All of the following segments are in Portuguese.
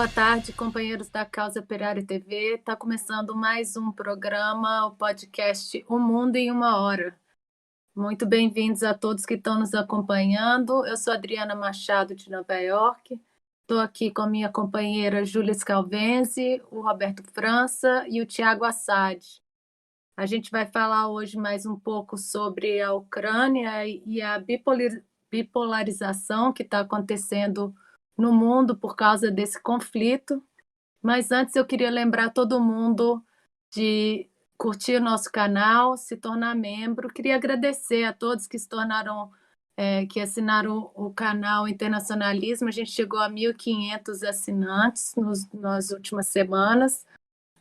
Boa tarde, companheiros da Causa Operária TV. Está começando mais um programa, o podcast O Mundo em uma Hora. Muito bem-vindos a todos que estão nos acompanhando. Eu sou Adriana Machado, de Nova York. Estou aqui com a minha companheira Júlia Scalvenzi, o Roberto França e o Tiago Assad. A gente vai falar hoje mais um pouco sobre a Ucrânia e a bipolarização que está acontecendo no mundo por causa desse conflito. Mas antes eu queria lembrar todo mundo de curtir o nosso canal, se tornar membro. Queria agradecer a todos que se tornaram, que assinaram o canal Internacionalismo. A gente chegou a 1.500 assinantes nas últimas semanas,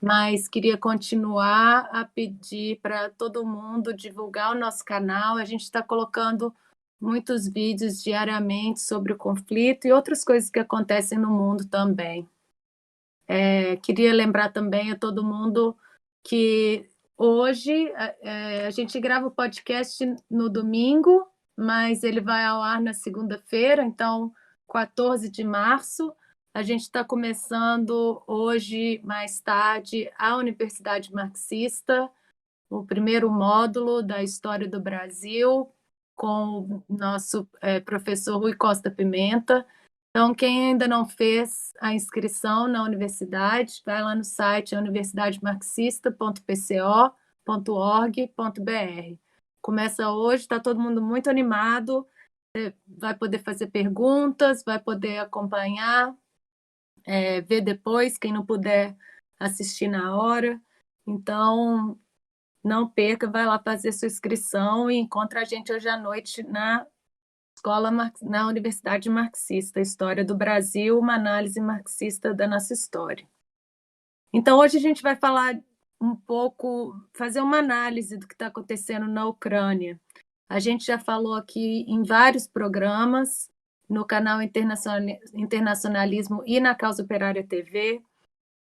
mas queria continuar a pedir para todo mundo divulgar o nosso canal. A gente está colocando muitos vídeos diariamente sobre o conflito e outras coisas que acontecem no mundo também. Queria lembrar também a todo mundo que hoje a gente grava o podcast no domingo, mas ele vai ao ar na segunda-feira, então 14 de março. A gente está começando hoje, mais tarde, a Universidade Marxista, o primeiro módulo da História do Brasil, com o nosso professor Rui Costa Pimenta. Então, quem ainda não fez a inscrição na universidade, vai lá no site universidademarxista.pco.org.br. Começa hoje, está todo mundo muito animado, vai poder fazer perguntas, vai poder acompanhar, ver depois, quem não puder assistir na hora. Então, não perca, vai lá fazer sua inscrição e encontra a gente hoje à noite na Universidade Marxista, História do Brasil, uma análise marxista da nossa história. Então, hoje a gente vai falar um pouco, fazer uma análise do que está acontecendo na Ucrânia. A gente já falou aqui em vários programas, no canal Internacionalismo e na Causa Operária TV,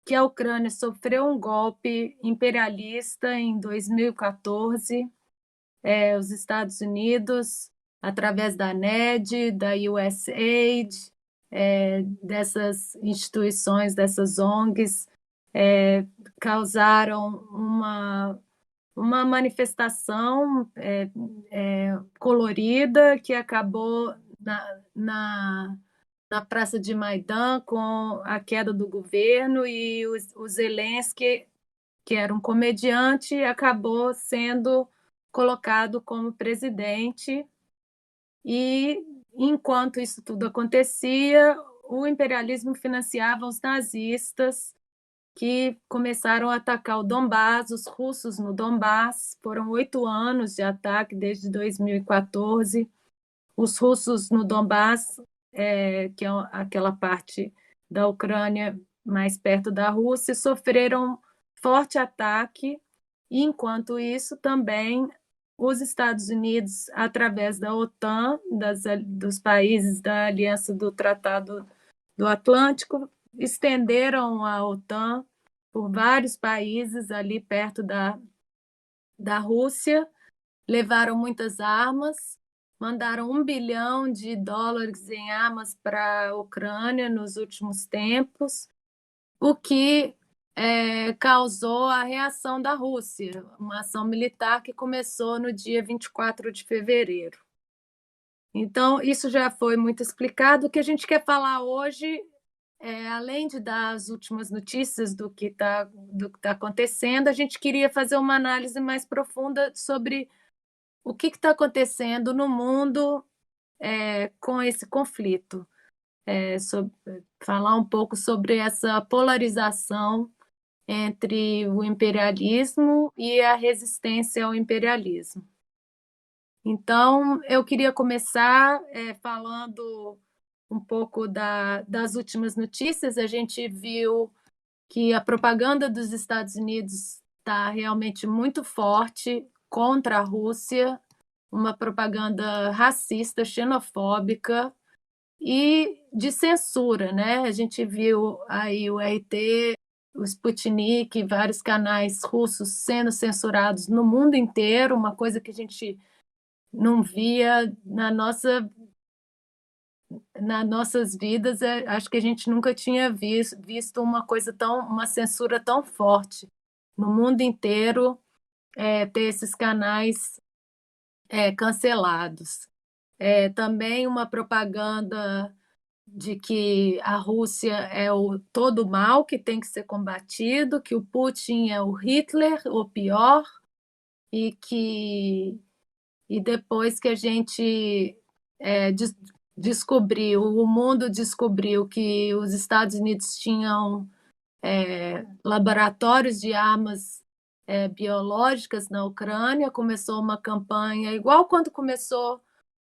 que a Ucrânia sofreu um golpe imperialista em 2014. Os Estados Unidos, através da NED, da USAID, dessas instituições, dessas ONGs, causaram uma manifestação colorida que acabou na Praça de Maidan com a queda do governo, e o Zelensky, que era um comediante, acabou sendo colocado como presidente. E enquanto isso tudo acontecia, o imperialismo financiava os nazistas, que começaram a atacar o Donbás, os russos no Donbás. Foram 8 anos de ataque desde 2014. Os russos no Donbás, que é aquela parte da Ucrânia mais perto da Rússia, sofreram forte ataque, e enquanto isso também os Estados Unidos, através da OTAN, dos países da Aliança do Tratado do Atlântico, estenderam a OTAN por vários países ali perto da Rússia, levaram muitas armas, mandaram $1 bilhão em armas para a Ucrânia nos últimos tempos, o que causou a reação da Rússia, uma ação militar que começou no dia 24 de fevereiro. Então, isso já foi muito explicado. O que a gente quer falar hoje, além de dar as últimas notícias do que tá acontecendo, a gente queria fazer uma análise mais profunda sobre o que está acontecendo no mundo com esse conflito. Falar um pouco sobre essa polarização entre o imperialismo e a resistência ao imperialismo. Então, eu queria começar falando um pouco das últimas notícias. A gente viu que a propaganda dos Estados Unidos está realmente muito forte contra a Rússia, uma propaganda racista, xenofóbica e de censura, né? A gente viu aí o RT, o Sputnik, vários canais russos sendo censurados no mundo inteiro, uma coisa que a gente não via nas nossas vidas, acho que a gente nunca tinha visto uma censura tão forte no mundo inteiro, ter esses canais cancelados. Também uma propaganda de que a Rússia é o todo mal que tem que ser combatido, que o Putin é o Hitler, o pior, e que depois que a gente descobriu, o mundo descobriu que os Estados Unidos tinham laboratórios de armas biológicas na Ucrânia, começou uma campanha, igual quando começou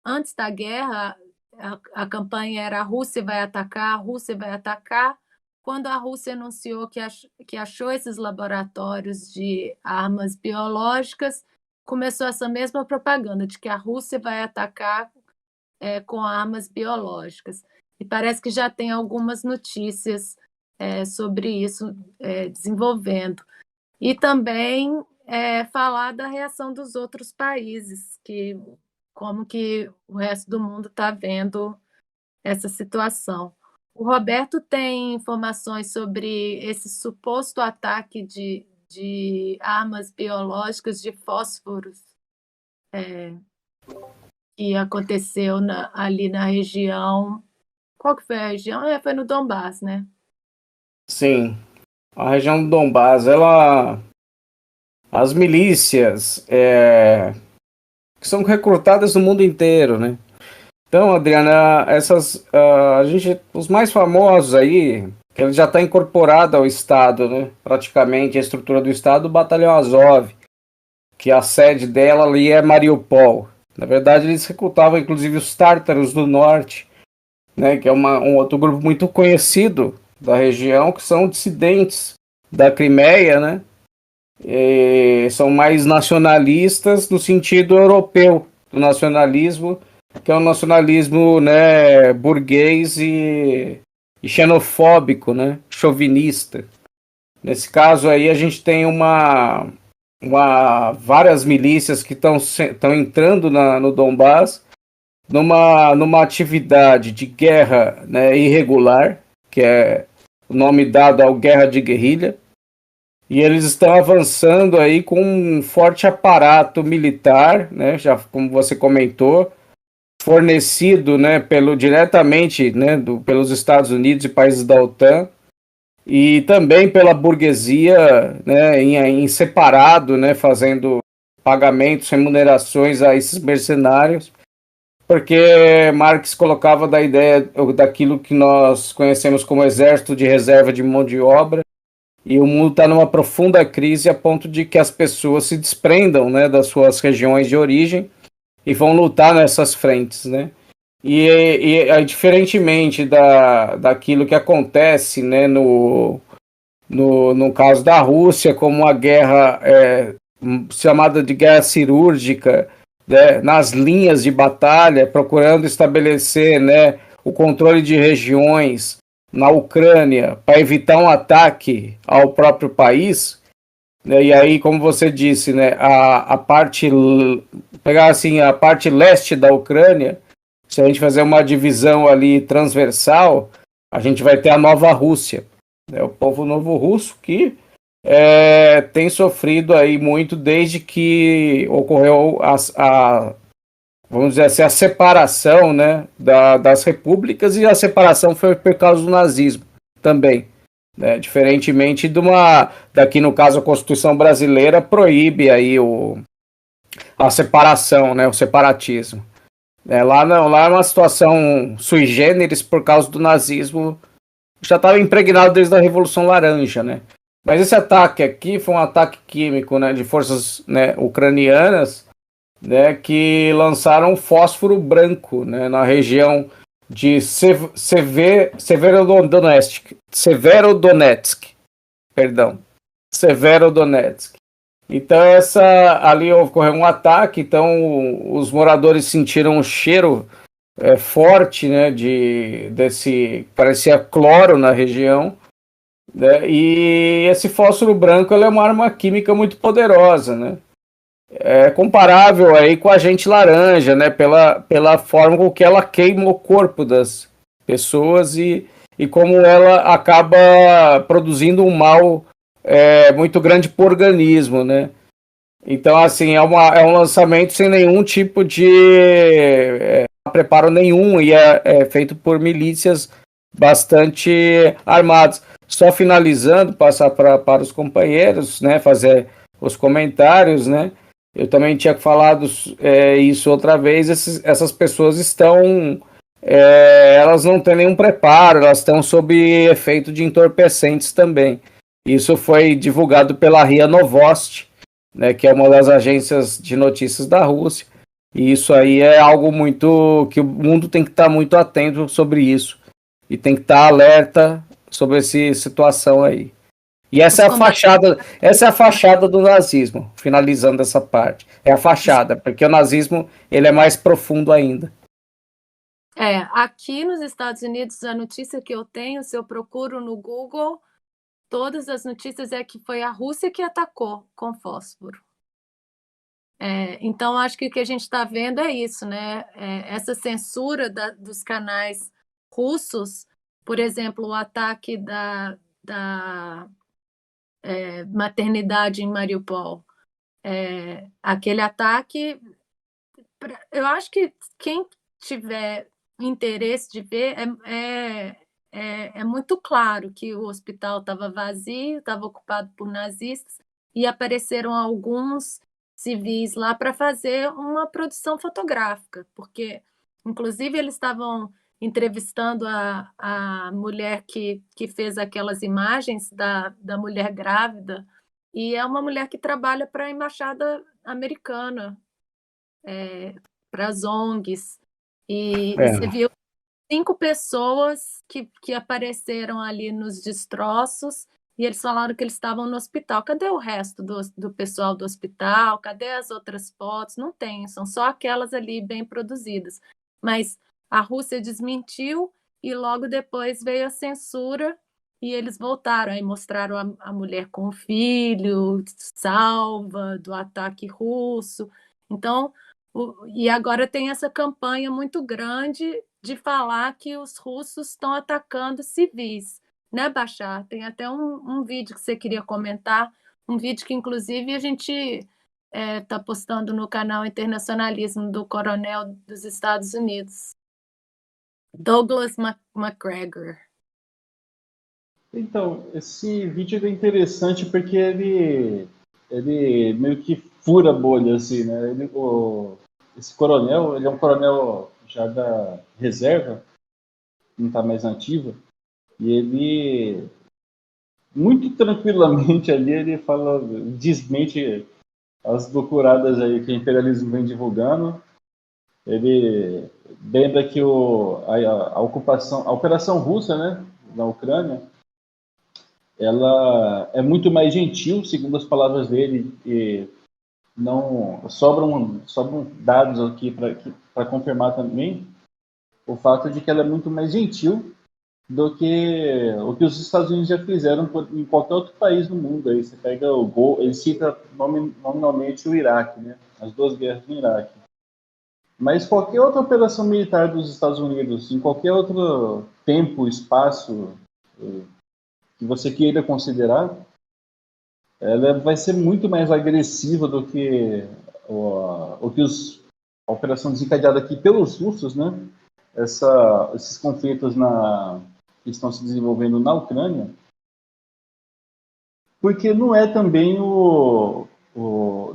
antes da guerra, a campanha era a Rússia vai atacar, a Rússia vai atacar. Quando a Rússia anunciou que achou esses laboratórios de armas biológicas, começou essa mesma propaganda de que a Rússia vai atacar com armas biológicas. E parece que já tem algumas notícias sobre isso desenvolvendo. E também falar da reação dos outros países, como que o resto do mundo está vendo essa situação. O Roberto tem informações sobre esse suposto ataque de armas biológicas de fósforos que aconteceu ali na região. Qual que foi a região? Foi no Donbás, né? Sim, a região do Donbás, as milícias que são recrutadas no mundo inteiro, né? Então, Adriana, os mais famosos aí, que ele já está incorporado ao Estado, né? Praticamente a estrutura do Estado, o Batalhão Azov, que a sede dela ali é Mariupol. Na verdade, eles recrutavam inclusive os tártaros do norte, né? Que é um outro grupo muito conhecido da região, que são dissidentes da Crimeia, né? E são mais nacionalistas no sentido europeu do nacionalismo, que é um nacionalismo, né, burguês e xenofóbico, né, chauvinista. Nesse caso aí a gente tem várias milícias que estão entrando no Donbás numa atividade de guerra, né, irregular, que é o nome dado ao guerra de guerrilha, e eles estão avançando aí com um forte aparato militar, né, já como você comentou, fornecido, né, diretamente, né, pelos Estados Unidos e países da OTAN, e também pela burguesia, né, em separado, né, fazendo pagamentos, remunerações a esses mercenários, porque Marx colocava da ideia daquilo que nós conhecemos como exército de reserva de mão de obra, e o mundo está numa profunda crise a ponto de que as pessoas se desprendam, né, das suas regiões de origem e vão lutar nessas frentes, né? E diferentemente daquilo que acontece, né, no caso da Rússia, como uma guerra chamada de guerra cirúrgica, né, nas linhas de batalha, procurando estabelecer, né, o controle de regiões na Ucrânia para evitar um ataque ao próprio país, né, e aí, como você disse, né, pegar assim a parte leste da Ucrânia, se a gente fazer uma divisão ali transversal, a gente vai ter a Nova Rússia, né, o povo novo russo que tem sofrido aí muito desde que ocorreu vamos dizer assim, a separação, né, das repúblicas, e a separação foi por causa do nazismo também, né, diferentemente daqui no caso a Constituição brasileira proíbe aí a separação, né, o separatismo. Lá não, lá é uma situação sui generis por causa do nazismo, já estava impregnado desde a Revolução Laranja, né. Mas esse ataque aqui foi um ataque químico, né, de forças, né, ucranianas, né, que lançaram fósforo branco, né, na região de Severodonetsk, perdão, Severodonetsk. Então ali ocorreu um ataque, então os moradores sentiram um cheiro forte, né, parecia cloro na região, né, e esse fósforo branco é uma arma química muito poderosa, né. comparável aí com a agente laranja, né? Pela forma com que ela queima o corpo das pessoas e como ela acaba produzindo um mal muito grande para o organismo, né? Então, assim, é um lançamento sem nenhum tipo de preparo nenhum e é feito por milícias bastante armadas. Só finalizando, passar para os companheiros, né, fazer os comentários, né? Eu também tinha falado isso outra vez. Essas pessoas estão, elas não têm nenhum preparo, elas estão sob efeito de entorpecentes também. Isso foi divulgado pela RIA Novosti, né, que é uma das agências de notícias da Rússia. E isso aí é algo muito que o mundo tem que estar muito atento sobre isso e tem que estar alerta sobre essa situação aí. E essa é a fachada do nazismo, finalizando essa parte. É a fachada, porque o nazismo ele é mais profundo ainda. Aqui nos Estados Unidos, a notícia que eu tenho, se eu procuro no Google, todas as notícias é que foi a Rússia que atacou com fósforo. Então, acho que o que a gente está vendo é isso, né? Essa censura dos canais russos, por exemplo, o ataque da maternidade em Mariupol. Aquele ataque, eu acho que quem tiver interesse de ver, é muito claro que o hospital estava vazio, estava ocupado por nazistas, e apareceram alguns civis lá para fazer uma produção fotográfica, porque, inclusive, eles estavam entrevistando a mulher que fez aquelas imagens da mulher grávida, e é uma mulher que trabalha para a embaixada americana, para as ONGs, e você viu 5 pessoas que apareceram ali nos destroços e eles falaram que eles estavam no hospital. Cadê o resto do pessoal do hospital? Cadê as outras fotos? Não tem, são só aquelas ali bem produzidas. Mas a Rússia desmentiu e logo depois veio a censura e eles voltaram. Aí mostraram a mulher com o filho, salva do ataque russo. Então, e agora tem essa campanha muito grande de falar que os russos estão atacando civis, né, Bachar? Tem até um vídeo que você queria comentar, um vídeo que, inclusive, a gente está postando no canal Internacionalismo do Coronel dos Estados Unidos, Douglas McGregor. Então, esse vídeo é interessante porque ele meio que fura a bolha, assim, né? Esse coronel, ele é um coronel já da reserva, não está mais nativa, e ele, muito tranquilamente ali, ele fala, desmente as loucuradas aí que o imperialismo vem divulgando. Ele lembra que a ocupação, a operação russa, né, na Ucrânia, ela é muito mais gentil, segundo as palavras dele, e não sobram dados aqui para confirmar também o fato de que ela é muito mais gentil do que o que os Estados Unidos já fizeram em qualquer outro país do mundo. Aí você pega ele cita nominalmente o Iraque, né? As 2 guerras no Iraque. Mas qualquer outra operação militar dos Estados Unidos, em qualquer outro tempo, espaço que você queira considerar, ela vai ser muito mais agressiva do que a operação desencadeada aqui pelos russos, né? Esses conflitos que estão se desenvolvendo na Ucrânia, porque não é também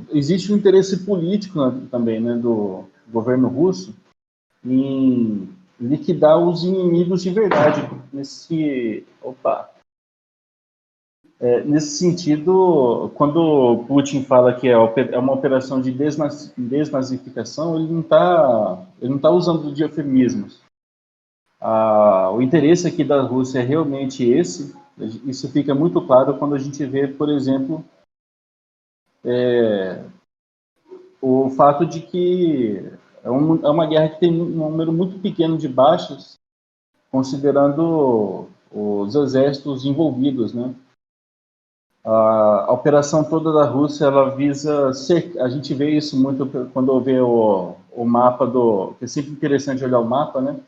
existe um interesse político também, né, do governo russo em liquidar os inimigos de verdade nesse sentido. Quando Putin fala que é uma operação de desnazificação, ele não tá usando de eufemismos. O interesse aqui da Rússia é realmente esse. Isso fica muito claro quando a gente vê, por exemplo, o fato de que é uma guerra que tem um número muito pequeno de baixas, considerando os exércitos envolvidos, né? A operação toda da Rússia, ela visa a gente vê isso muito quando vê o mapa é sempre interessante olhar o mapa, né?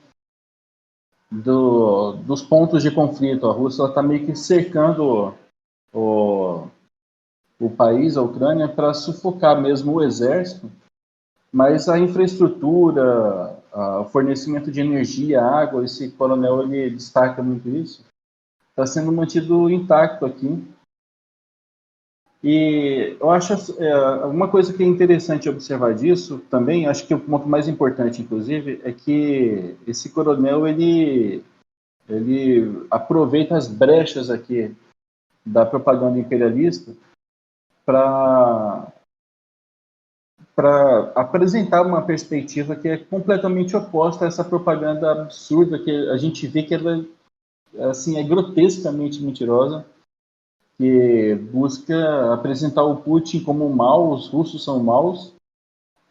Dos pontos de conflito. A Rússia está meio que cercando o, o país, a Ucrânia, para sufocar mesmo o exército, mas a infraestrutura, o fornecimento de energia, água, esse coronel ele destaca muito isso, está sendo mantido intacto aqui. E eu acho uma coisa que é interessante observar disso também, acho que o ponto mais importante, inclusive, é que esse coronel ele aproveita as brechas aqui da propaganda imperialista para apresentar uma perspectiva que é completamente oposta a essa propaganda absurda que a gente vê que ela assim, é grotescamente mentirosa, que busca apresentar o Putin como mal, os russos são maus,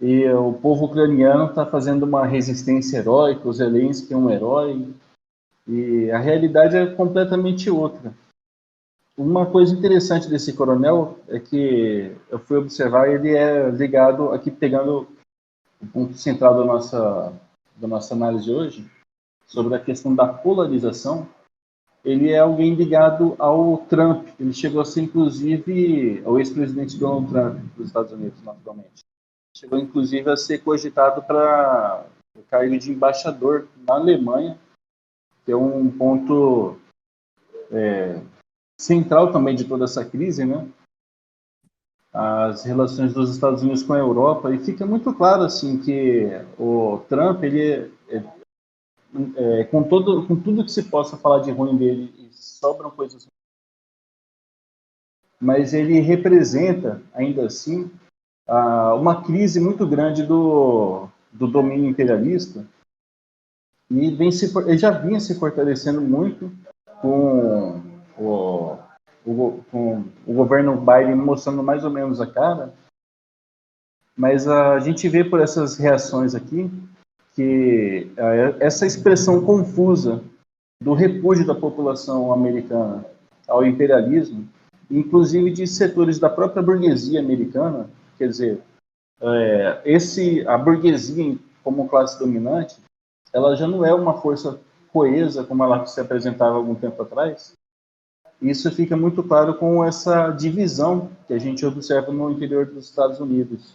e o povo ucraniano está fazendo uma resistência heróica, o Zelensky é um herói, e a realidade é completamente outra. Uma coisa interessante desse coronel é que eu fui observar, ele é ligado, aqui pegando o ponto central da nossa análise de hoje, sobre a questão da polarização, ele é alguém ligado ao Trump. Ele chegou a ser, inclusive, ao ex-presidente Donald Trump dos Estados Unidos, naturalmente. Chegou, inclusive, a ser cogitado para o cargo de embaixador na Alemanha, que é um ponto central também de toda essa crise, né? As relações dos Estados Unidos com a Europa, e fica muito claro assim que o Trump, com tudo que se possa falar de ruim dele, e sobram coisas, mas ele representa, ainda assim, uma crise muito grande do domínio imperialista, e ele já vinha se fortalecendo muito com com o governo Biden mostrando mais ou menos a cara, mas a gente vê por essas reações aqui que essa expressão confusa do repúdio da população americana ao imperialismo, inclusive de setores da própria burguesia americana, quer dizer, a burguesia como classe dominante, ela já não é uma força coesa como ela se apresentava algum tempo atrás. Isso fica muito claro com essa divisão que a gente observa no interior dos Estados Unidos.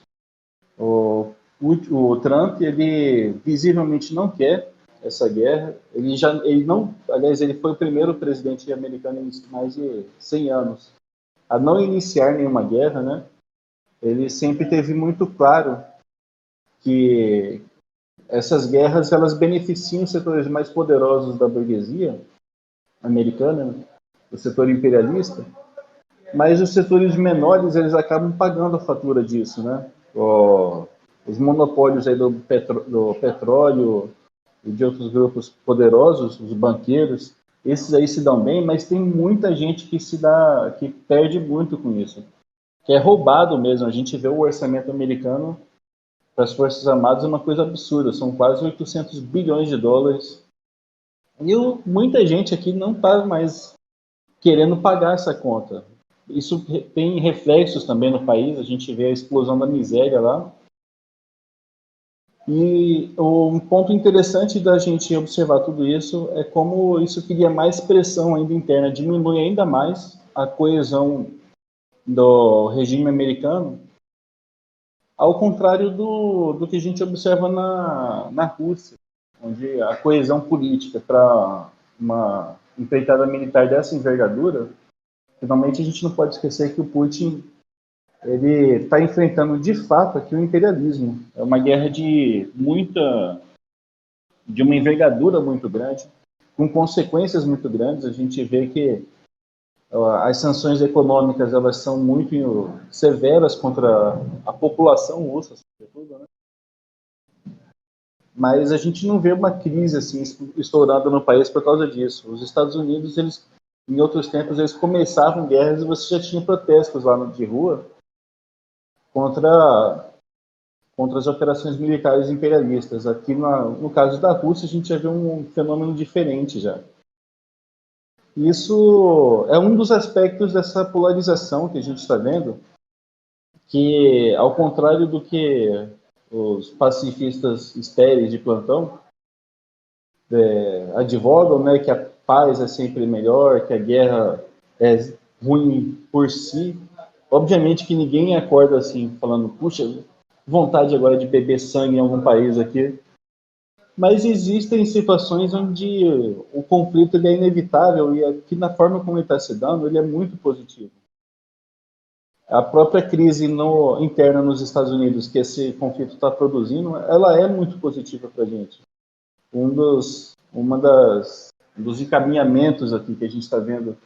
O Trump, ele visivelmente não quer essa guerra. Ele não, aliás, ele foi o primeiro presidente americano em mais de 100 anos a não iniciar nenhuma guerra, né? Ele sempre teve muito claro que essas guerras elas beneficiam os setores mais poderosos da burguesia americana, né? O setor imperialista, mas os setores menores eles acabam pagando a fatura disso, né? Os monopólios aí do petróleo e de outros grupos poderosos, os banqueiros, esses aí se dão bem, mas tem muita gente que perde muito com isso, que é roubado mesmo. A gente vê o orçamento americano para as Forças Armadas é uma coisa absurda, são quase 800 bilhões de dólares. E muita gente aqui não está mais querendo pagar essa conta. Isso tem reflexos também no país, a gente vê a explosão da miséria lá. E um ponto interessante da gente observar tudo isso é como isso cria mais pressão ainda interna, diminui ainda mais a coesão do regime americano, ao contrário do que a gente observa na Rússia, onde a coesão política para uma empreitada militar dessa envergadura, finalmente a gente não pode esquecer que o Putin ele está enfrentando de fato aqui o imperialismo. É uma guerra de uma envergadura muito grande, com consequências muito grandes. A gente vê que as sanções econômicas elas são muito severas contra a população russa, sobretudo, né? Mas a gente não vê uma crise assim estourada no país por causa disso. Os Estados Unidos, eles, em outros tempos, eles começavam guerras e você já tinha protestos lá de rua contra as operações militares imperialistas. Aqui no caso da Rússia, a gente já vê um fenômeno diferente já. Isso é um dos aspectos dessa polarização que a gente está vendo, que, ao contrário do que os pacifistas estéreis de plantão advogam, né, que a paz é sempre melhor, que a guerra é ruim por si. Obviamente que ninguém acorda assim, falando, puxa, vontade agora de beber sangue em algum país aqui. Mas existem situações onde o conflito ele é inevitável e aqui na forma como ele está se dando, ele é muito positivo. A própria crise interna nos Estados Unidos que esse conflito está produzindo, ela é muito positiva para a gente. Um dos encaminhamentos aqui que a gente está vendo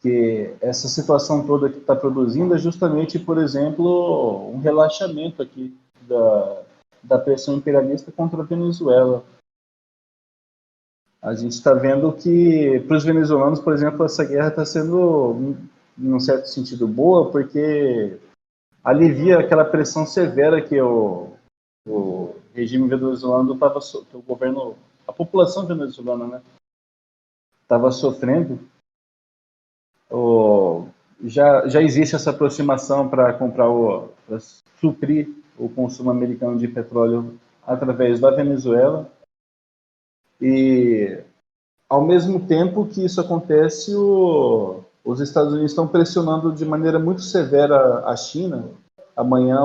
que essa situação toda que está produzindo é justamente, por exemplo, um relaxamento aqui da pressão imperialista contra a Venezuela. A gente está vendo que, para os venezuelanos, por exemplo, essa guerra está sendo, em um certo sentido, boa, porque alivia aquela pressão severa que o regime venezuelano estava, que o governo, a população venezuelana, né, estava sofrendo. Já existe essa aproximação para para suprir o consumo americano de petróleo através da Venezuela. E, ao mesmo tempo que isso acontece, os Estados Unidos estão pressionando de maneira muito severa a China. Amanhã,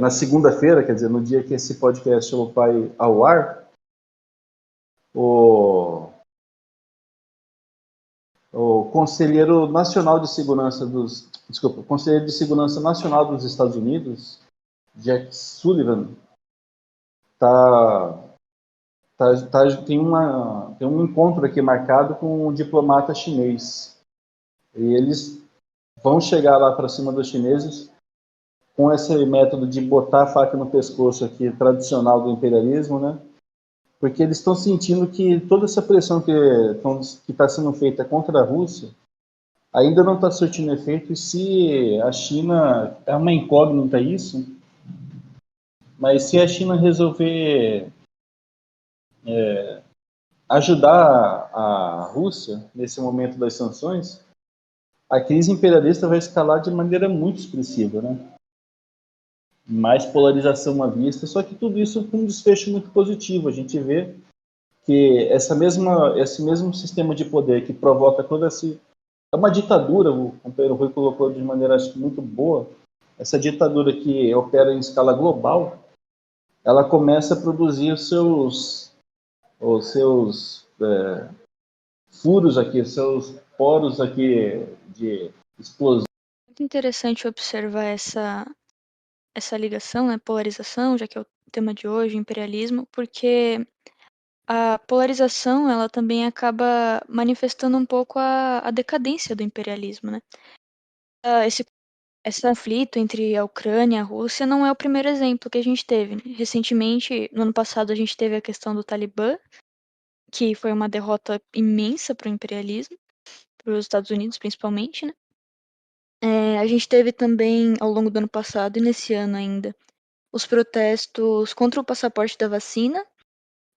na segunda-feira, quer dizer, no dia que esse podcast vai ao ar, o Conselheiro Nacional de Segurança o Conselheiro de Segurança Nacional dos Estados Unidos, Jack Sullivan, tem um encontro aqui marcado com um diplomata chinês. E eles vão chegar lá para cima dos chineses com esse método de botar a faca no pescoço aqui, tradicional do imperialismo, né? Porque eles estão sentindo que toda essa pressão que está sendo feita contra a Rússia ainda não está surtindo efeito, e se a China, é uma incógnita isso, mas se a China resolver ajudar a Rússia nesse momento das sanções, a crise imperialista vai escalar de maneira muito expressiva, né? Mais polarização à vista, só que tudo isso com um desfecho muito positivo. A gente vê que esse mesmo sistema de poder que provoca toda essa... É uma ditadura, o companheiro Rui colocou de maneira, acho que, muito boa. Essa ditadura que opera em escala global, ela começa a produzir os seus furos aqui, seus poros aqui de explosão. Muito interessante observar essa ligação, né, polarização, já que é o tema de hoje, imperialismo, porque a polarização, ela também acaba manifestando um pouco a decadência do imperialismo, né? Esse conflito entre a Ucrânia e a Rússia não é o primeiro exemplo que a gente teve, né? Recentemente, no ano passado, a gente teve a questão do Talibã, que foi uma derrota imensa para o imperialismo, para os Estados Unidos principalmente, né? A gente teve também, ao longo do ano passado e nesse ano ainda, os protestos contra o passaporte da vacina,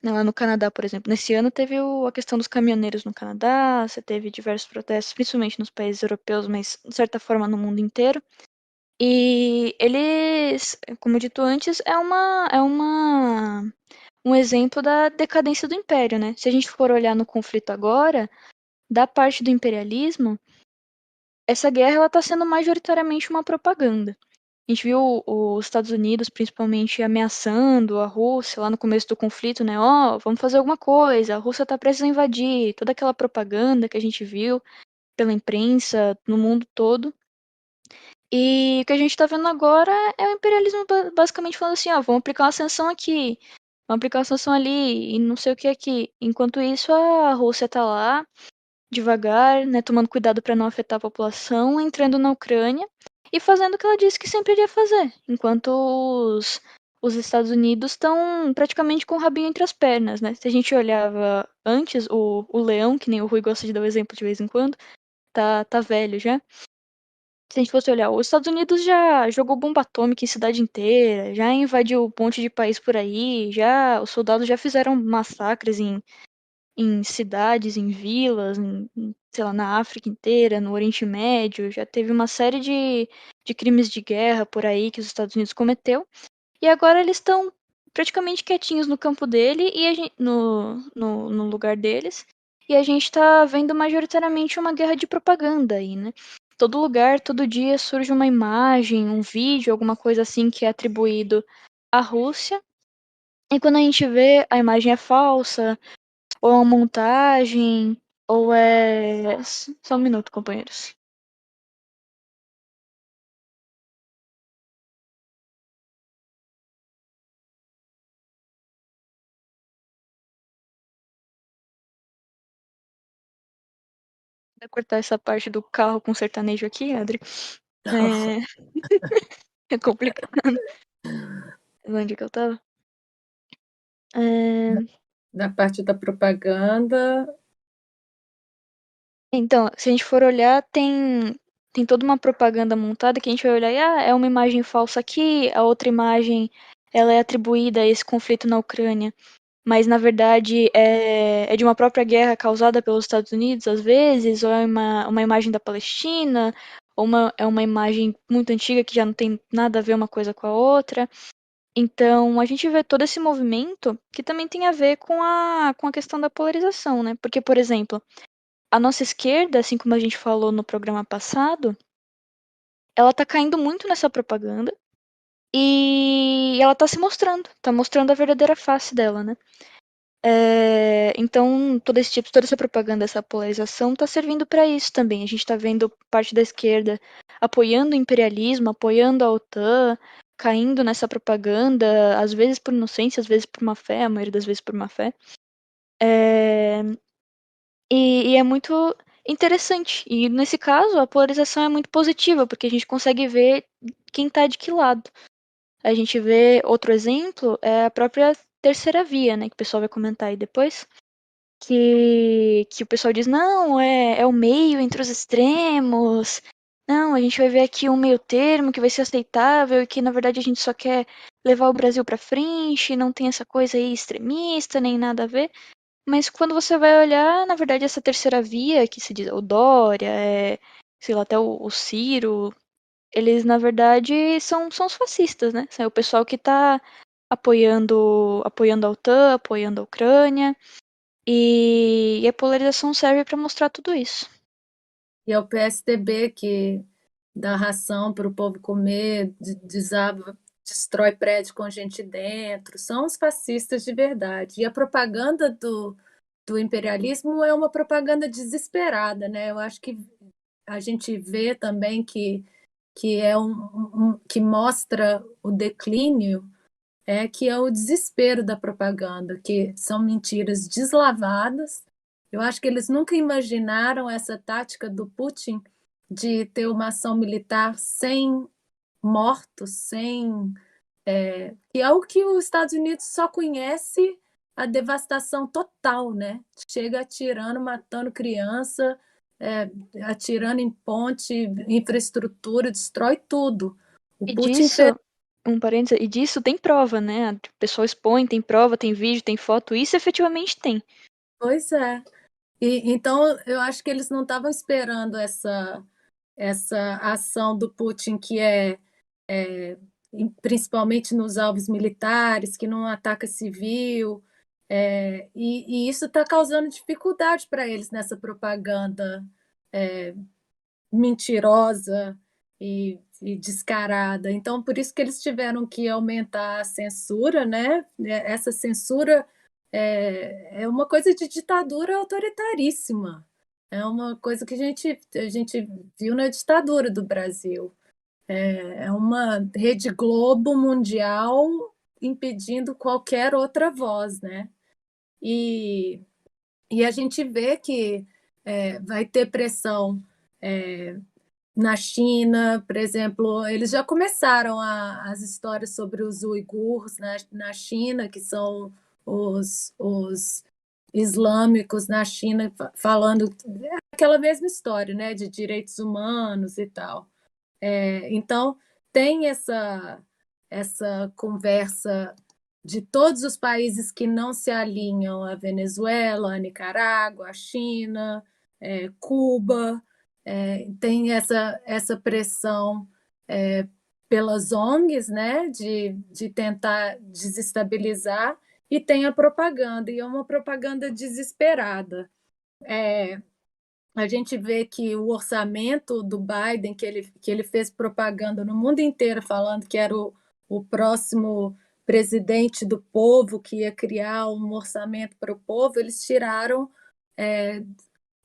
né, lá no Canadá, por exemplo. Nesse ano teve a questão dos caminhoneiros no Canadá, você teve diversos protestos, principalmente nos países europeus, mas de certa forma no mundo inteiro. E eles, como dito antes, um exemplo da decadência do império, né? Se a gente for olhar no conflito agora, da parte do imperialismo, essa guerra está sendo majoritariamente uma propaganda. A gente viu os Estados Unidos, principalmente, ameaçando a Rússia lá no começo do conflito, né? Vamos fazer alguma coisa, a Rússia está prestes a invadir. Toda aquela propaganda que a gente viu pela imprensa no mundo todo. E o que a gente está vendo agora é o imperialismo basicamente falando assim, vamos aplicar uma sanção aqui, vamos aplicar uma sanção ali, e não sei o que aqui. Enquanto isso, a Rússia está lá, devagar, né, tomando cuidado para não afetar a população, entrando na Ucrânia e fazendo o que ela disse que sempre iria fazer, enquanto os Estados Unidos estão praticamente com o rabinho entre as pernas, né? Se a gente olhava antes, o leão, que nem o Rui gosta de dar o exemplo de vez em quando, tá velho já. Se a gente fosse olhar, os Estados Unidos já jogou bomba atômica em cidade inteira, já invadiu um monte de país por aí, os soldados já fizeram massacres em em cidades, em vilas, sei lá, na África inteira, no Oriente Médio, já teve uma série de crimes de guerra por aí que os Estados Unidos cometeu, e agora eles estão praticamente quietinhos no campo dele e no lugar deles, e a gente está vendo majoritariamente uma guerra de propaganda aí, né? Todo lugar, todo dia surge uma imagem, um vídeo, alguma coisa assim que é atribuído à Rússia, e quando a gente vê, a imagem é falsa, ou é uma montagem, ou é. Só um minuto, companheiros. Vou cortar essa parte do carro com sertanejo aqui, Adri. É, é complicado. Onde que eu tava? É, Da parte da propaganda. Então, se a gente for olhar, tem toda uma propaganda montada que a gente vai olhar e é uma imagem falsa aqui, a outra imagem ela é atribuída a esse conflito na Ucrânia, mas na verdade é de uma própria guerra causada pelos Estados Unidos, às vezes, ou é uma imagem da Palestina, ou é uma imagem muito antiga que já não tem nada a ver uma coisa com a outra. Então, a gente vê todo esse movimento que também tem a ver com a questão da polarização, né? Porque, por exemplo, a nossa esquerda, assim como a gente falou no programa passado, ela tá caindo muito nessa propaganda e ela tá mostrando a verdadeira face dela, né? Então, toda essa propaganda, essa polarização tá servindo para isso também. A gente tá vendo parte da esquerda apoiando o imperialismo, apoiando a OTAN, caindo nessa propaganda, às vezes por inocência, às vezes por má fé, a maioria das vezes por má fé. É, e é muito interessante. E nesse caso, a polarização é muito positiva, porque a gente consegue ver quem tá de que lado. A gente vê outro exemplo, é a própria terceira via, né? Que o pessoal vai comentar aí depois. Que o pessoal diz, não, é o meio entre os extremos. Não, a gente vai ver aqui um meio termo que vai ser aceitável e que na verdade a gente só quer levar o Brasil pra frente, não tem essa coisa aí extremista, nem nada a ver. Mas quando você vai olhar, na verdade, essa terceira via, que se diz o Dória, sei lá, até o Ciro, eles, na verdade, são os fascistas, né? É o pessoal que tá apoiando a OTAN, apoiando a Ucrânia, e a polarização serve para mostrar tudo isso. E é o PSDB que dá ração para o povo comer, desaba, destrói prédio com gente dentro. São os fascistas de verdade. E a propaganda do imperialismo é uma propaganda desesperada, né? Eu acho que a gente vê também que é que mostra o declínio, que é o desespero da propaganda, que são mentiras deslavadas. Eu acho que eles nunca imaginaram essa tática do Putin de ter uma ação militar sem mortos, que é o que os Estados Unidos só conhece, a devastação total, né? Chega atirando, matando criança, atirando em ponte, infraestrutura, destrói tudo. O E Putin fez. disso, um parênteses, e disso tem prova, né? O pessoal expõe, tem prova, tem vídeo, tem foto, isso efetivamente tem. Pois é. Então, eu acho que eles não estavam esperando essa ação do Putin, que principalmente nos alvos militares, que não ataca civil, e isso está causando dificuldade para eles nessa propaganda mentirosa e descarada. Então, por isso que eles tiveram que aumentar a censura, né? Essa censura é uma coisa de ditadura autoritaríssima. É uma coisa que a gente viu na ditadura do Brasil. É uma Rede Globo mundial impedindo qualquer outra voz, né? E, e a gente vê que vai ter pressão na China, por exemplo, eles já começaram as histórias sobre os uigures na China, que são os islâmicos na China, falando aquela mesma história, né, de direitos humanos e tal. Então, tem essa conversa de todos os países que não se alinham à Venezuela, a Nicarágua, a China, Cuba, tem essa pressão pelas ONGs, né, de tentar desestabilizar, e tem a propaganda, e é uma propaganda desesperada. A gente vê que o orçamento do Biden, que ele fez propaganda no mundo inteiro, falando que era o próximo presidente do povo, que ia criar um orçamento para o povo, eles tiraram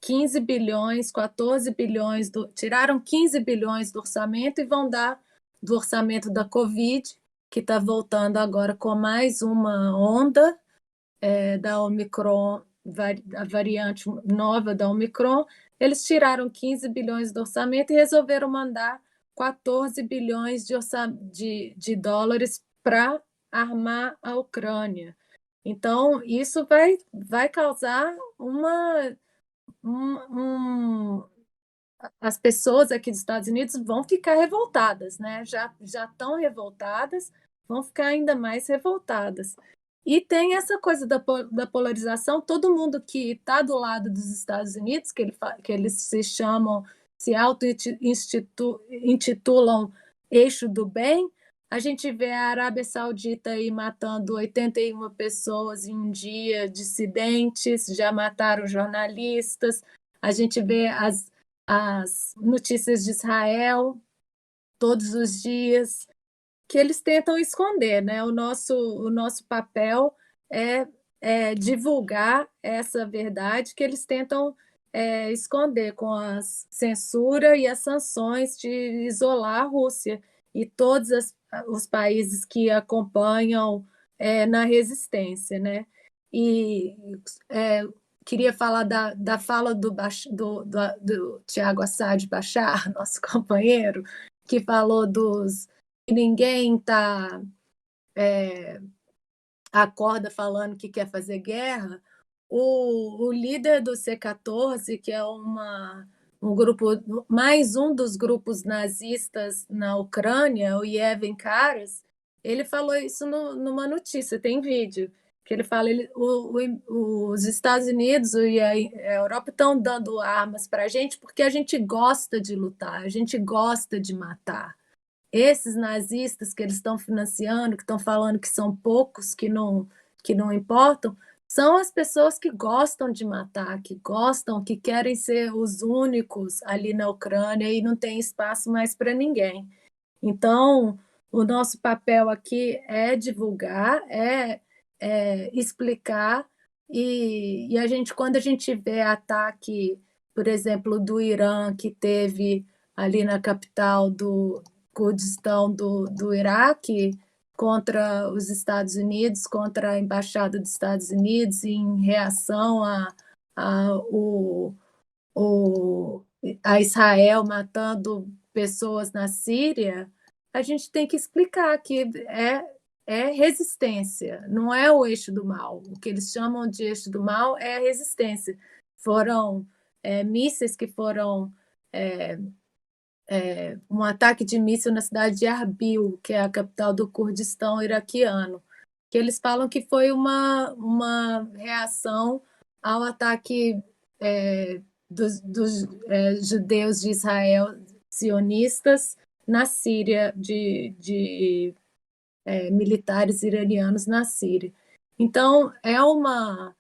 15 bilhões, 14 bilhões, tiraram 15 bilhões do orçamento e vão dar do orçamento da Covid, que está voltando agora com mais uma onda da Omicron, a variante nova da Omicron. Eles tiraram 15 bilhões do orçamento e resolveram mandar 14 bilhões de dólares para armar a Ucrânia. Então, isso vai causar as pessoas aqui dos Estados Unidos vão ficar revoltadas, né? Já estão revoltadas, vão ficar ainda mais revoltadas. E tem essa coisa da polarização, todo mundo que está do lado dos Estados Unidos, que eles se auto-intitulam eixo do bem, a gente vê a Arábia Saudita aí matando 81 pessoas em um dia, dissidentes, já mataram jornalistas, a gente vê as notícias de Israel todos os dias, que eles tentam esconder, né? O nosso papel é divulgar essa verdade que eles tentam esconder com a censura e as sanções de isolar a Rússia e todos os países que acompanham na resistência, né? E queria falar da fala do Tiago Assad Bashar, nosso companheiro, que falou que ninguém acorda falando que quer fazer guerra. O líder do C-14, que é um grupo, mais um dos grupos nazistas na Ucrânia, o Yevhen Karas, ele falou isso numa notícia, tem vídeo, que ele fala, os Estados Unidos e a Europa estão dando armas para a gente porque a gente gosta de lutar, a gente gosta de matar. Esses nazistas que eles estão financiando, que estão falando que são poucos, que não importam, são as pessoas que gostam de matar, que querem ser os únicos ali na Ucrânia e não tem espaço mais para ninguém. Então, o nosso papel aqui é divulgar, explicar, e quando a gente vê ataque, por exemplo, do Irã, que teve ali na capital do Kurdistão do Iraque, contra os Estados Unidos, contra a Embaixada dos Estados Unidos, em reação a Israel matando pessoas na Síria, a gente tem que explicar que é resistência, não é o eixo do mal. O que eles chamam de eixo do mal é a resistência. Foram mísseis que foram um ataque de míssil na cidade de Arbil, que é a capital do Kurdistão iraquiano, que eles falam que foi uma reação ao ataque dos judeus de Israel sionistas na Síria, de militares iranianos na Síria. Então, é uma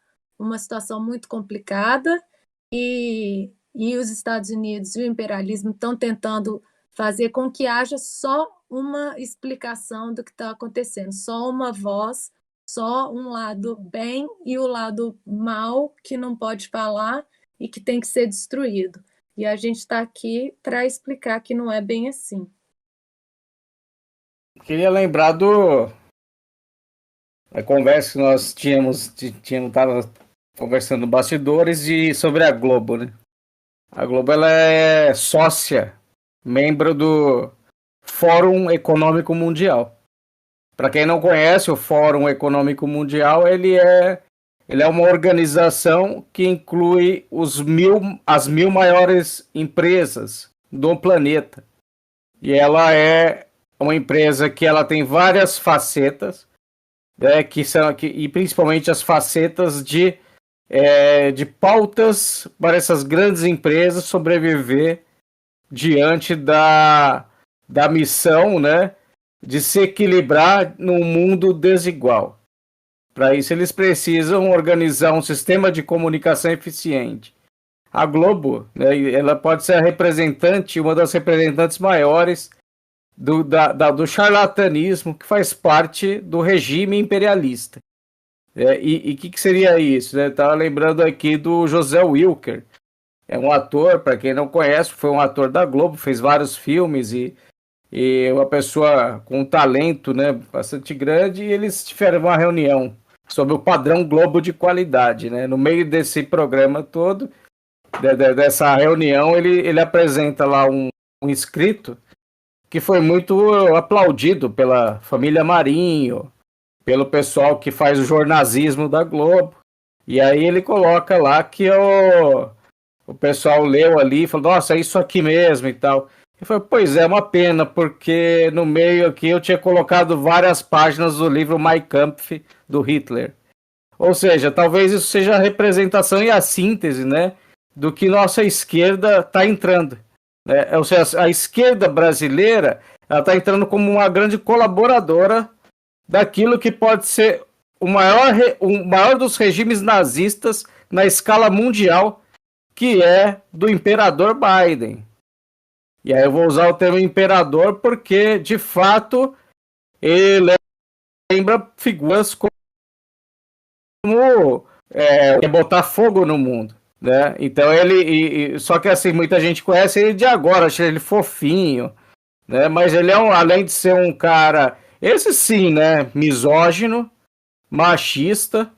situação muito complicada e os Estados Unidos e o imperialismo estão tentando fazer com que haja só uma explicação do que está acontecendo, só uma voz, só um lado bem e o lado mal que não pode falar e que tem que ser destruído. E a gente está aqui para explicar que não é bem assim. Queria lembrar da conversa que nós tínhamos conversando no bastidores sobre a Globo, né? A Globo ela é sócia, membro do Fórum Econômico Mundial. Para quem não conhece, o Fórum Econômico Mundial ele é uma organização que inclui as 1000 maiores empresas do planeta. E ela é uma empresa que ela tem várias facetas. e principalmente as facetas de pautas para essas grandes empresas sobreviver diante da missão, né, de se equilibrar num mundo desigual. Para isso, eles precisam organizar um sistema de comunicação eficiente. A Globo, né, ela pode ser a representante, uma das representantes maiores do charlatanismo que faz parte do regime imperialista. E o que seria isso? Estava lembrando aqui do José Wilker. É um ator, para quem não conhece, foi um ator da Globo, fez vários filmes e uma pessoa com um talento, né, bastante grande, e eles tiveram uma reunião sobre o padrão Globo de qualidade. Né? No meio desse programa todo, dessa reunião, ele apresenta lá um escrito que foi muito aplaudido pela família Marinho, pelo pessoal que faz o jornalismo da Globo. E aí ele coloca lá que o pessoal leu ali e falou, nossa, é isso aqui mesmo e tal. Eu falei, pois é, uma pena, porque no meio aqui eu tinha colocado várias páginas do livro Mein Kampf, do Hitler. Ou seja, talvez isso seja a representação e a síntese, né, do que nossa esquerda está entrando. Né? Ou seja, a esquerda brasileira está entrando como uma grande colaboradora daquilo que pode ser o maior dos regimes nazistas na escala mundial, que é do imperador Biden. E aí eu vou usar o termo imperador porque, de fato, ele lembra figuras como botar fogo no mundo. Né? Então só que assim, muita gente conhece ele de agora, acha ele fofinho, né? Mas ele além de ser um cara, esse sim, né, misógino, machista,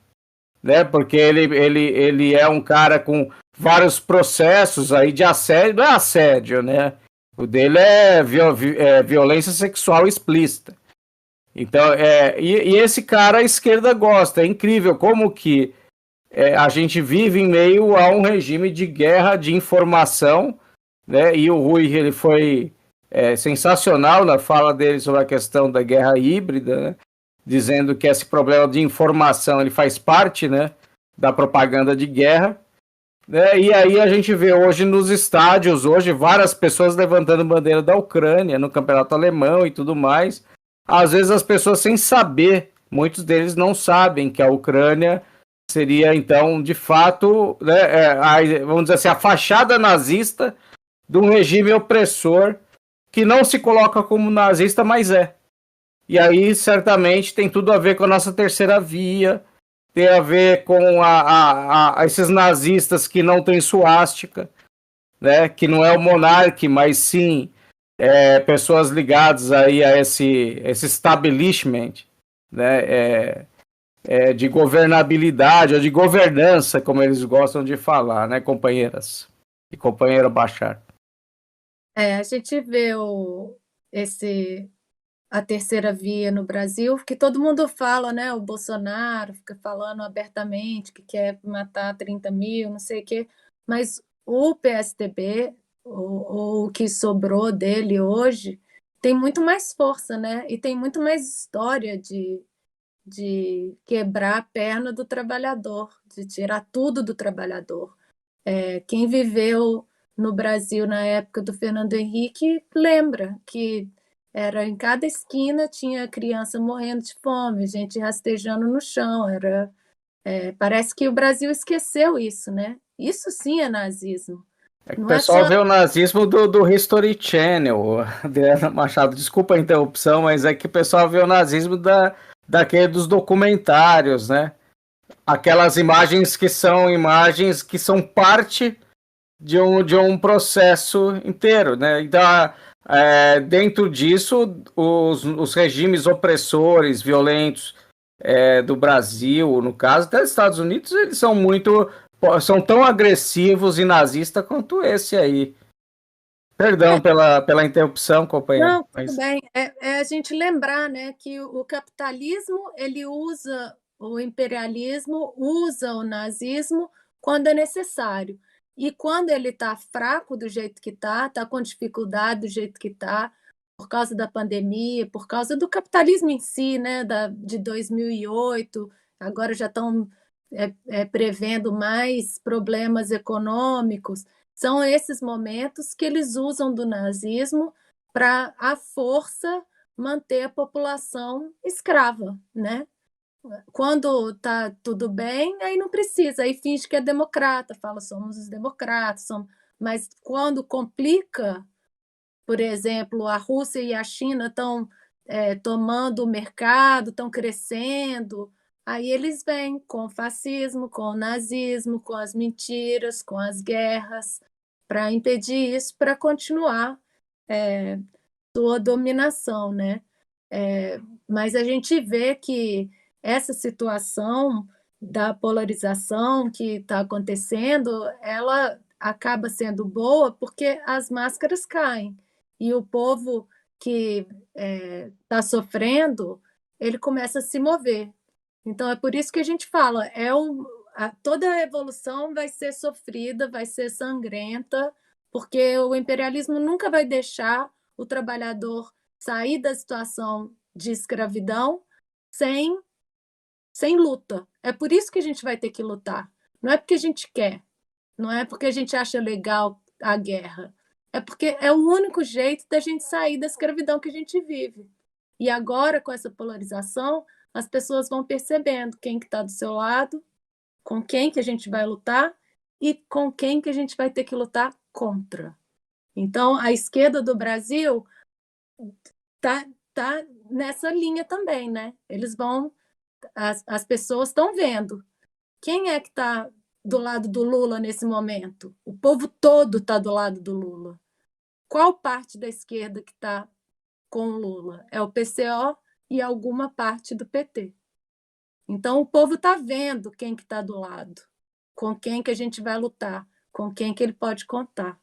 né? Porque ele é um cara com vários processos aí de assédio, não é assédio, né? O dele é violência sexual explícita. Então, e esse cara a esquerda gosta. É incrível como que a gente vive em meio a um regime de guerra de informação, né? E o Rui, ele foi sensacional na fala dele sobre a questão da guerra híbrida, né? Dizendo que esse problema de informação ele faz parte, né, da propaganda de guerra. Né? E aí a gente vê hoje nos estádios, várias pessoas levantando bandeira da Ucrânia, no campeonato alemão e tudo mais. Às vezes as pessoas sem saber, muitos deles não sabem que a Ucrânia seria, então, de fato, né, vamos dizer assim, a fachada nazista de um regime opressor que não se coloca como nazista, mas é. E aí, certamente, tem tudo a ver com a nossa terceira via, tem a ver com esses nazistas que não têm suástica, né, que não é o monarca, mas sim pessoas ligadas aí a esse establishment, né, de governabilidade ou de governança, como eles gostam de falar, né, companheiras e companheiro Bashar. A gente vê a terceira via no Brasil, que todo mundo fala, né? O Bolsonaro fica falando abertamente que quer matar 30 mil, não sei o quê, mas o PSDB, o que sobrou dele hoje, tem muito mais força, né? E tem muito mais história de quebrar a perna do trabalhador, de tirar tudo do trabalhador. Quem viveu no Brasil na época do Fernando Henrique lembra que era em cada esquina tinha criança morrendo de fome, gente rastejando no chão. Parece que o Brasil esqueceu isso, né? Isso sim é nazismo. O pessoal vê o nazismo do History Channel, Adriana Machado. Desculpa a interrupção, mas é que o pessoal vê o nazismo daquele dos documentários, né? Aquelas imagens que são parte de um processo inteiro, né? Então, dentro disso, os regimes opressores, violentos do Brasil, no caso, até dos Estados Unidos, eles são tão agressivos e nazistas quanto esse aí. Perdão pela interrupção, companheiro. Não, tudo bem. A gente lembrar, né, que o capitalismo, ele usa o imperialismo, usa o nazismo quando é necessário. E quando ele está fraco do jeito que está com dificuldade do jeito que está, por causa da pandemia, por causa do capitalismo em si, né, de 2008, agora já estão prevendo mais problemas econômicos. São esses momentos que eles usam do nazismo para, à força, manter a população escrava, né? Quando está tudo bem, aí não precisa, aí finge que é democrata, fala somos os democratas, mas quando complica, por exemplo, a Rússia e a China estão tomando o mercado, estão crescendo, aí eles vêm com o fascismo, com o nazismo, com as mentiras, com as guerras, para impedir isso, para continuar sua dominação, né? Mas a gente vê que essa situação da polarização que está acontecendo, ela acaba sendo boa porque as máscaras caem e o povo que está sofrendo, ele começa a se mover. Então é por isso que a gente fala, toda a evolução vai ser sofrida, vai ser sangrenta, porque o imperialismo nunca vai deixar o trabalhador sair da situação de escravidão sem luta. É por isso que a gente vai ter que lutar. Não é porque a gente quer, não é porque a gente acha legal a guerra. É porque é o único jeito da gente sair da escravidão que a gente vive. E agora, com essa polarização, as pessoas vão percebendo quem que está do seu lado, com quem que a gente vai lutar e com quem que a gente vai ter que lutar contra. Então, a esquerda do Brasil tá nessa linha também, né? As pessoas estão vendo quem é que está do lado do Lula nesse momento. O povo todo está do lado do Lula. Qual parte da esquerda que está com o Lula? É o PCO e alguma parte do PT. Então, o povo está vendo quem que está do lado, com quem que a gente vai lutar, com quem que ele pode contar.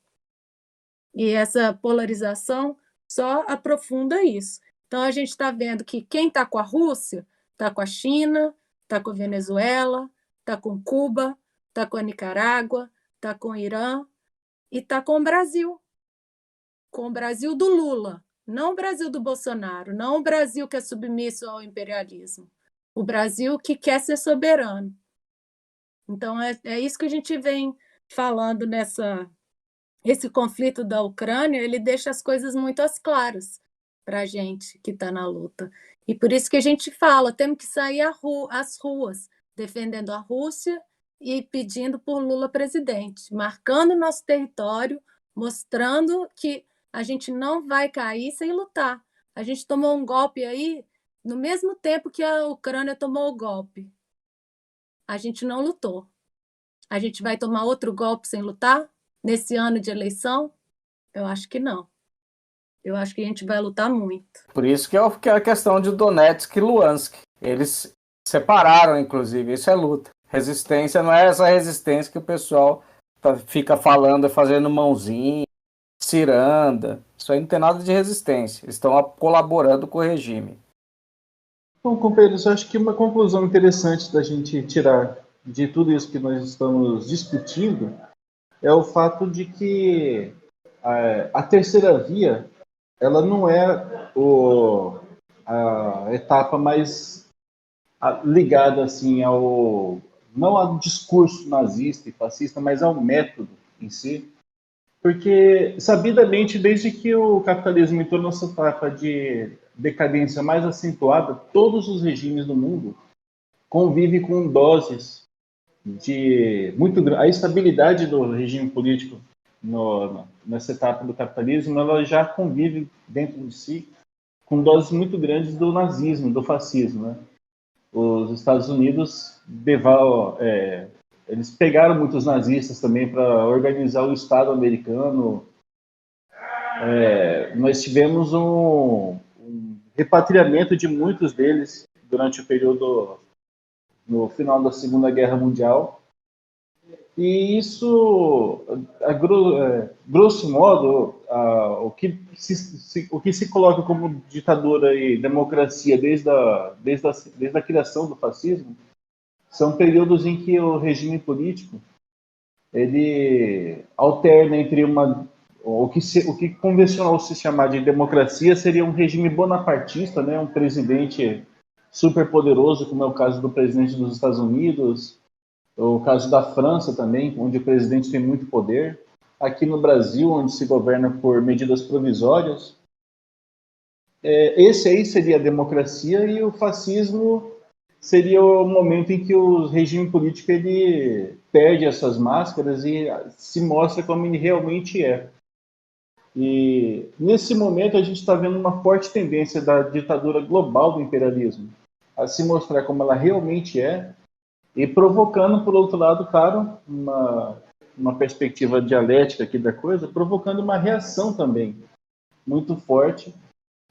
E essa polarização só aprofunda isso. Então, a gente está vendo que quem está com a Rússia está com a China, está com a Venezuela, está com Cuba, está com a Nicarágua, está com o Irã e está com o Brasil do Lula, não o Brasil do Bolsonaro, não o Brasil que é submisso ao imperialismo, o Brasil que quer ser soberano. Então, é isso que a gente vem falando esse conflito da Ucrânia, ele deixa as coisas muito às claras para a gente que está na luta. E por isso que a gente fala, temos que sair às ruas, defendendo a Rússia e pedindo por Lula presidente, marcando nosso território, mostrando que a gente não vai cair sem lutar. A gente tomou um golpe aí no mesmo tempo que a Ucrânia tomou o golpe. A gente não lutou. A gente vai tomar outro golpe sem lutar? Nesse ano de eleição? Eu acho que não. Eu acho que a gente vai lutar muito. Por isso que é a questão de Donetsk e Luhansk. Eles separaram, inclusive. Isso é luta. Resistência não é essa resistência que o pessoal fica falando, fazendo mãozinha, ciranda. Isso aí não tem nada de resistência. Eles estão colaborando com o regime. Bom, companheiros, eu acho que uma conclusão interessante da gente tirar de tudo isso que nós estamos discutindo é o fato de que a terceira via ela não é a etapa mais ligada assim não ao discurso nazista e fascista, mas ao método em si, porque sabidamente desde que o capitalismo entrou nessa etapa de decadência mais acentuada, todos os regimes do mundo convivem com doses de a estabilidade do regime político nessa etapa do capitalismo, ela já convive dentro de si com doses muito grandes do nazismo, do fascismo, né? Os Estados Unidos eles pegaram muitos nazistas também para organizar o Estado americano. Nós tivemos um repatriamento de muitos deles durante o período no final da Segunda Guerra Mundial. E isso, grosso modo, o que se coloca como ditadura e democracia desde a criação do fascismo são períodos em que o regime político ele alterna entre o que convencional se chamar de democracia seria um regime bonapartista, né? Um presidente super poderoso, como é o caso do presidente dos Estados Unidos, o caso da França também, onde o presidente tem muito poder. Aqui no Brasil, onde se governa por medidas provisórias. Esse aí seria a democracia, e o fascismo seria o momento em que o regime político ele perde essas máscaras e se mostra como ele realmente é. E nesse momento a gente está vendo uma forte tendência da ditadura global do imperialismo a se mostrar como ela realmente é, e provocando, por outro lado, claro, uma perspectiva dialética aqui da coisa, provocando uma reação também muito forte.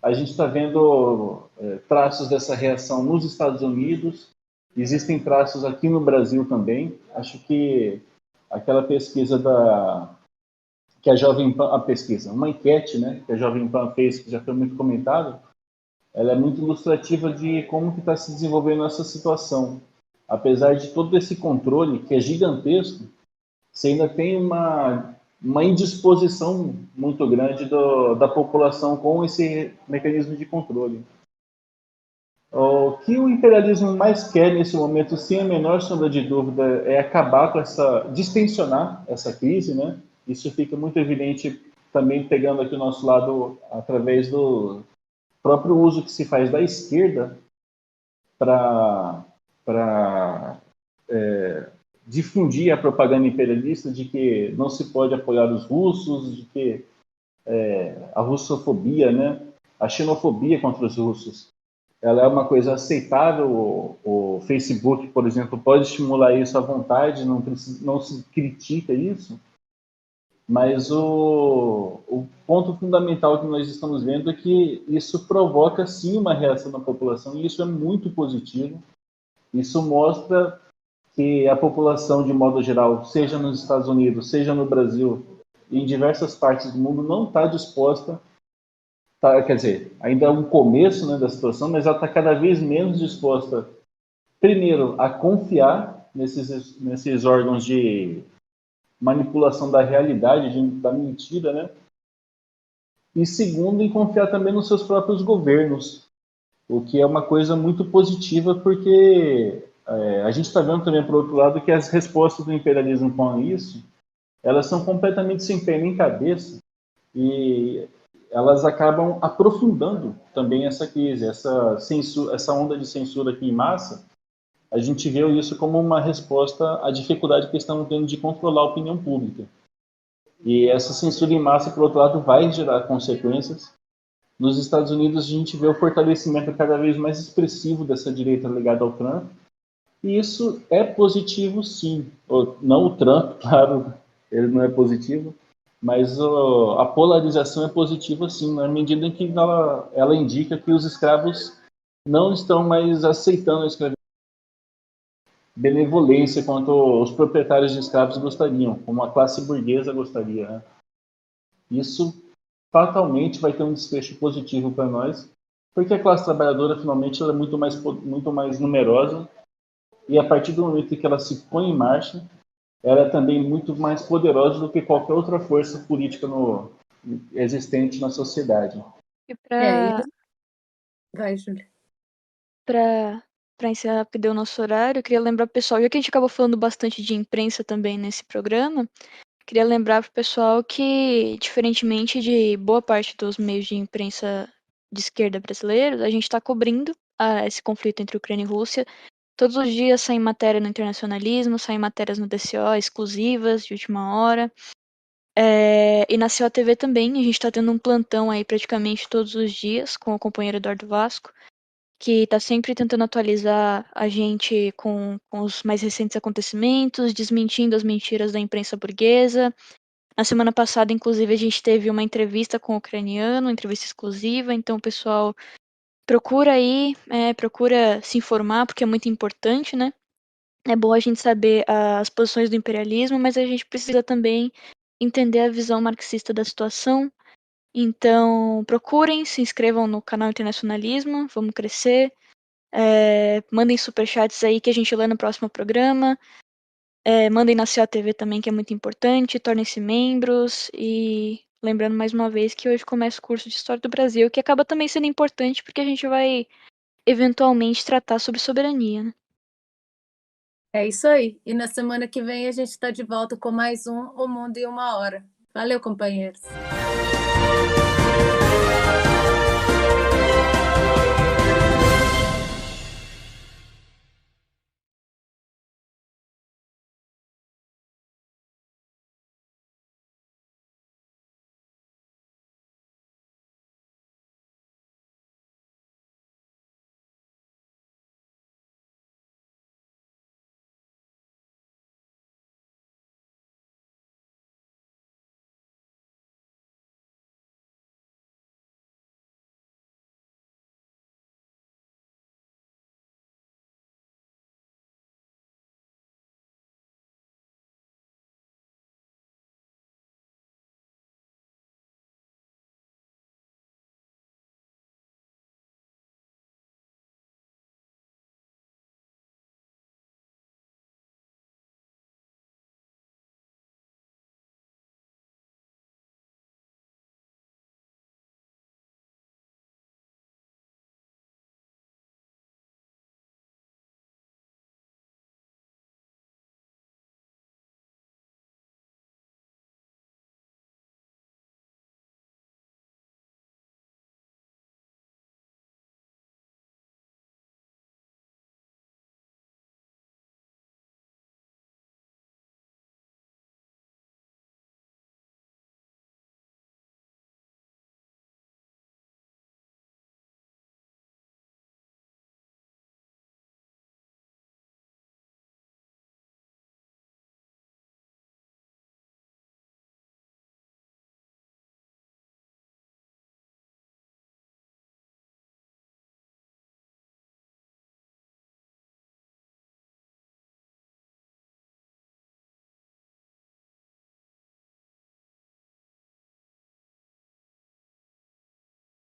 A gente está vendo traços dessa reação nos Estados Unidos, existem traços aqui no Brasil também. Acho que aquela pesquisa que a Jovem Pan, uma enquete, né, que a Jovem Pan fez, que já foi muito comentado, ela é muito ilustrativa de como que está se desenvolvendo essa situação. Apesar de todo esse controle, que é gigantesco, você ainda tem uma indisposição muito grande da população com esse mecanismo de controle. O que o imperialismo mais quer nesse momento, sem a menor sombra de dúvida, é acabar com distensionar essa crise, né? Isso fica muito evidente também pegando aqui o nosso lado através do próprio uso que se faz da esquerda para difundir a propaganda imperialista de que não se pode apoiar os russos, de que a russofobia, né, a xenofobia contra os russos, ela é uma coisa aceitável. O Facebook, por exemplo, pode estimular isso à vontade, não se critica isso, mas o ponto fundamental que nós estamos vendo é que isso provoca, sim, uma reação da população, e isso é muito positivo. Isso mostra que a população, de modo geral, seja nos Estados Unidos, seja no Brasil, em diversas partes do mundo, não está disposta, quer dizer, ainda é um começo, né, da situação, mas ela está cada vez menos disposta, primeiro, a confiar nesses órgãos de manipulação da realidade, da mentira, né? E segundo, em confiar também nos seus próprios governos, o que é uma coisa muito positiva, porque a gente está vendo também, por outro lado, que as respostas do imperialismo com isso, elas são completamente sem pé nem cabeça, e elas acabam aprofundando também essa crise, essa onda de censura aqui em massa. A gente vê isso como uma resposta à dificuldade que estão tendo de controlar a opinião pública. E essa censura em massa, por outro lado, vai gerar consequências. Nos Estados Unidos, a gente vê o fortalecimento cada vez mais expressivo dessa direita ligada ao Trump. E isso é positivo, sim. Não o Trump, claro, ele não é positivo, mas a polarização é positiva, sim, na medida em que ela indica que os escravos não estão mais aceitando a escravidão, benevolência quanto os proprietários de escravos gostariam, como a classe burguesa gostaria, né? Isso fatalmente vai ter um desfecho positivo para nós, porque a classe trabalhadora finalmente ela é muito mais numerosa, e a partir do momento em que ela se põe em marcha, ela é também muito mais poderosa do que qualquer outra força política existente na sociedade. E Vai, Júlia. Para encerrar, porque deu o nosso horário, eu queria lembrar pro pessoal, já que a gente acabou falando bastante de imprensa também nesse programa, queria lembrar pro pessoal que, diferentemente de boa parte dos meios de imprensa de esquerda brasileiros, a gente está cobrindo esse conflito entre Ucrânia e Rússia. Todos os dias saem matéria no Internacionalismo, saem matérias no DCO, exclusivas, de última hora. E na CO TV também, a gente está tendo um plantão aí praticamente todos os dias com o companheiro Eduardo Vasco, que está sempre tentando atualizar a gente com os mais recentes acontecimentos, desmentindo as mentiras da imprensa burguesa. Na semana passada, inclusive, a gente teve uma entrevista com o ucraniano, uma entrevista exclusiva, então o pessoal procura aí, procura se informar, porque é muito importante, né? É bom a gente saber as posições do imperialismo, mas a gente precisa também entender a visão marxista da situação. Então, procurem, se inscrevam no canal Internacionalismo, vamos crescer. Mandem superchats aí que a gente lê no próximo programa. Mandem na CA TV também, que é muito importante. Tornem-se membros e Lembrando mais uma vez que hoje começa o curso de História do Brasil, que acaba também sendo importante porque a gente vai eventualmente tratar sobre soberania, né? É isso aí. E na semana que vem a gente está de volta com mais um O Mundo em uma Hora. Valeu, companheiros.